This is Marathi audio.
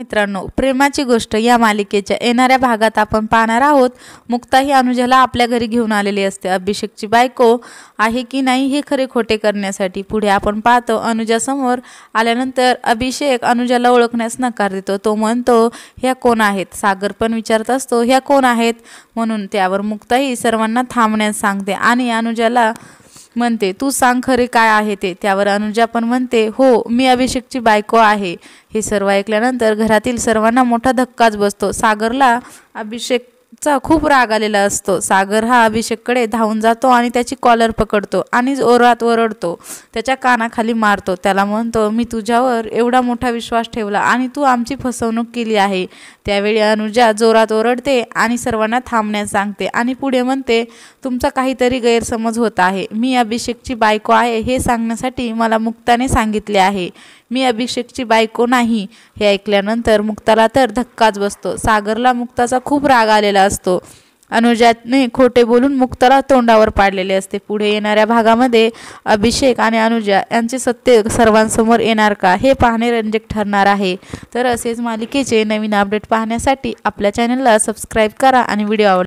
मित्रांनो, प्रेमाची गोष्ट या मालिकेच्या येणाऱ्या भागात आपण पाहणार आहोत। मुक्ता ही अनुजाला आपल्या घरी घेऊन आलेली असते अभिषेकची बायको आहे की नाही हे खरे खोटे करण्यासाठी। पुढे आपण पाहतो अनुजा समोर आल्यानंतर अभिषेक अनुजाला ओळखण्यास नकार देतो। तो म्हणतो ह्या कोण आहेत। सागर पण विचारत असतो ह्या कोण आहेत म्हणून। त्यावर मुक्ता ही सर्वांना थांबण्यास सांगते आणि अनुजाला म्हणते तू सांग खरे काय आहे ते। त्यावर अनुजा पण म्हणते हो मी अभिषेकची बायको आहे। हे सर्व ऐकल्यानंतर घरातील सर्वांना मोठा धक्काच बसतो। सागरला अभिषेकचा खूप राग आलेला असतो। सागर हा अभिषेककडे धावून जातो आणि त्याची कॉलर पकडतो आणि जोरात ओरडतो, त्याच्या कानाखाली मारतो। त्याला म्हणतो मी तुझ्यावर एवढा मोठा विश्वास ठेवला आणि तू आमची फसवणूक केली आहे। त्यावेळी अनुजा जोरात ओरडते आणि सर्वांना थांबण्यास सांगते आणि पुढे म्हणते तुमचा काहीतरी गैरसमज होत आहे। मी अभिषेकची बायको आहे हे सांगण्यासाठी मला मुक्ताने सांगितले आहे। मी अभिषेकची बायको नाही। हे ऐकल्यानंतर मुक्ताला तर धक्काच बसतो। सागरला मुक्ताचा खूप राग आलेला असतो। अनुजाने खोटे बोलून मुक्ताला तोंडावर पाडलेले असते। पुढे येणाऱ्या भागामध्ये अभिषेक आणि अनुजा यांचे सत्य सर्वांसमोर येणार का हे पाहणे रंजक ठरणार आहे। तर असेच मालिकेचे नवीन अपडेट पाहण्यासाठी आपल्या चॅनलला सबस्क्राईब करा आणि व्हिडिओ आवडला